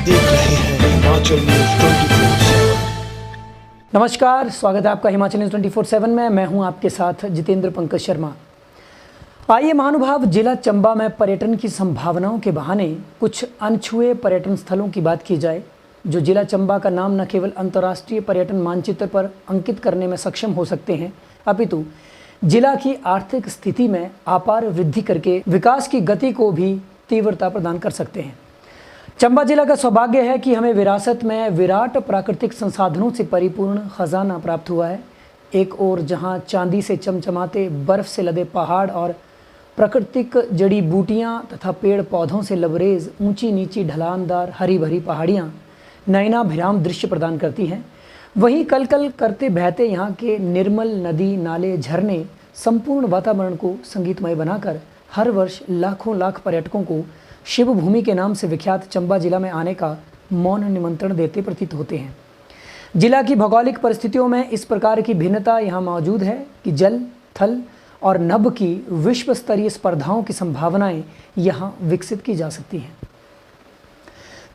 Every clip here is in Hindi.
देख रहे हैं हिमाचल न्यूज 24/7। नमस्कार, स्वागत है आपका हिमाचल न्यूज 24/7 में। मैं हूं आपके साथ जितेंद्र पंकज शर्मा। आइए महानुभाव, जिला चंबा में पर्यटन की संभावनाओं के बहाने कुछ अनछुए पर्यटन स्थलों की बात की जाए, जो जिला चंबा का नाम न केवल अंतर्राष्ट्रीय पर्यटन मानचित्र पर अंकित करने में सक्षम हो सकते हैं, अपितु जिला की आर्थिक स्थिति में अपार वृद्धि करके विकास की गति को भी तीव्रता प्रदान कर सकते हैं। चंबा जिला का सौभाग्य है कि हमें विरासत में विराट प्राकृतिक संसाधनों से परिपूर्ण खजाना प्राप्त हुआ है। एक ओर जहां चांदी से चमचमाते बर्फ से लदे पहाड़ और प्राकृतिक जड़ी बूटियां तथा पेड़ पौधों से लबरेज ऊंची नीची ढलानदार हरी भरी पहाड़ियां नयनाभिराम दृश्य प्रदान करती हैं, वहीं कल कल करते बहते यहाँ के निर्मल नदी नाले झरने संपूर्ण वातावरण को संगीतमय बनाकर हर वर्ष लाखों लाख पर्यटकों को शिव भूमि के नाम से विख्यात चंबा जिला में आने का मौन निमंत्रण देते प्रतीत होते हैं। जिला की भौगोलिक परिस्थितियों में इस प्रकार की भिन्नता यहाँ मौजूद है कि जल, थल और नभ की विश्व स्तरीय स्पर्धाओं की संभावनाएं यहाँ विकसित की जा सकती हैं।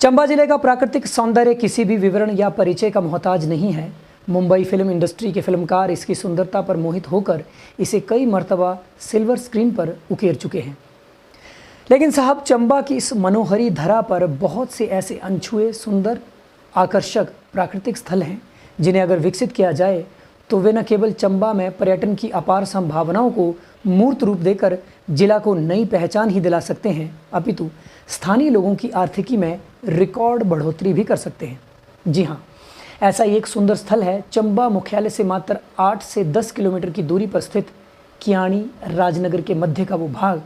चंबा जिले का प्राकृतिक सौंदर्य किसी भी विवरण या परिचय का मोहताज नहीं है। मुंबई फिल्म इंडस्ट्री के फिल्मकार इसकी सुंदरता पर मोहित होकर इसे कई मर्तबा सिल्वर स्क्रीन पर उकेर चुके हैं। लेकिन साहब, चंबा की इस मनोहरी धरा पर बहुत से ऐसे अनछुए, सुंदर, आकर्षक प्राकृतिक स्थल हैं जिन्हें अगर विकसित किया जाए तो वे न केवल चंबा में पर्यटन की अपार संभावनाओं को मूर्त रूप देकर जिला को नई पहचान ही दिला सकते हैं, अपितु स्थानीय लोगों की आर्थिकी में रिकॉर्ड बढ़ोतरी भी कर सकते हैं। जी हाँ, ऐसा ही एक सुंदर स्थल है चंबा मुख्यालय से मात्र 8 से 10 किलोमीटर की दूरी पर स्थित कियाणी राजनगर के मध्य का वो भाग,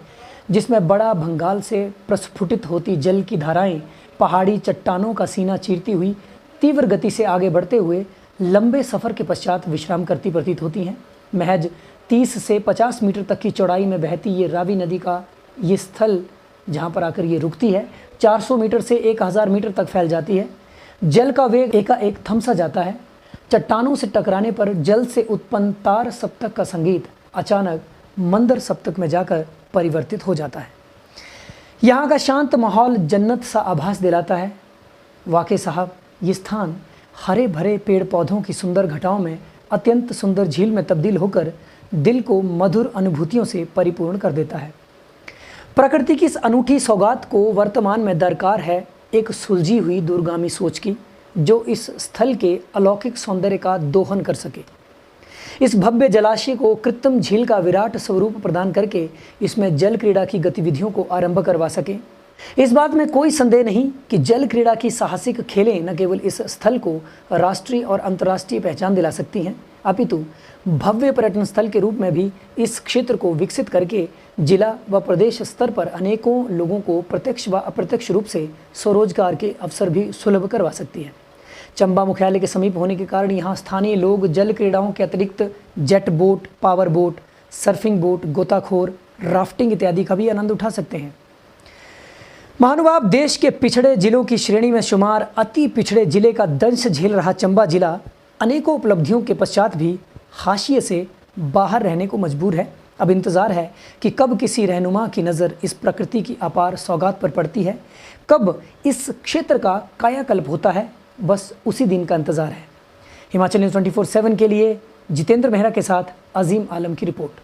जिसमें बड़ा भंगाल से प्रस्फुटित होती जल की धाराएं पहाड़ी चट्टानों का सीना चीरती हुई तीव्र गति से आगे बढ़ते हुए लंबे सफ़र के पश्चात विश्राम करती प्रतीत होती हैं। महज 30 से 50 मीटर तक की चौड़ाई में बहती ये रावी नदी का ये स्थल जहाँ पर आकर ये रुकती है, 400 मीटर से 1000 मीटर तक फैल जाती है। जल का वेग एकाएक थम सा जाता है। चट्टानों से टकराने पर जल से उत्पन्न तार सप्तक का संगीत अचानक मंदर सप्तक में जाकर परिवर्तित हो जाता है। यहाँ का शांत माहौल जन्नत सा आभास दिलाता है। वाकई साहब, ये स्थान हरे भरे पेड़ पौधों की सुंदर घटाओं में अत्यंत सुंदर झील में तब्दील होकर दिल को मधुर अनुभूतियों से परिपूर्ण कर देता है। प्रकृति की इस अनूठी सौगात को वर्तमान में दरकार है एक सुलझी हुई दूरगामी सोच की, जो इस स्थल के अलौकिक सौंदर्य का दोहन कर सके। इस भव्य जलाशय को कृत्रिम झील का विराट स्वरूप प्रदान करके इसमें जल क्रीड़ा की गतिविधियों को आरंभ करवा सके। इस बात में कोई संदेह नहीं कि जल क्रीड़ा की साहसिक खेलें न केवल इस स्थल को राष्ट्रीय और अंतर्राष्ट्रीय पहचान दिला सकती हैं, अपितु भव्य पर्यटन स्थल के रूप में भी इस क्षेत्र को विकसित करके जिला व प्रदेश स्तर पर अनेकों लोगों को प्रत्यक्ष व अप्रत्यक्ष रूप से स्वरोजगार के अवसर भी सुलभ करवा सकती है। चंबा मुख्यालय के समीप होने के कारण यहाँ स्थानीय लोग जल क्रीड़ाओं के अतिरिक्त jet boat, power boat, surfing boat, गोताखोर, राफ्टिंग इत्यादि का भी आनंद उठा सकते हैं। महानुभाव, देश के पिछड़े जिलों की श्रेणी में शुमार अति पिछड़े जिले का दंश झेल रहा चंबा जिला अनेकों उपलब्धियों के पश्चात भी हाशिए से बाहर रहने को मजबूर है। अब इंतज़ार है कि कब किसी रहनुमा की नज़र इस प्रकृति की अपार सौगात पर पड़ती है, कब इस क्षेत्र का कायाकल्प होता है, बस उसी दिन का इंतज़ार है। हिमाचल न्यूज़ 24/7 के लिए जितेंद्र मेहरा के साथ अजीम आलम की रिपोर्ट।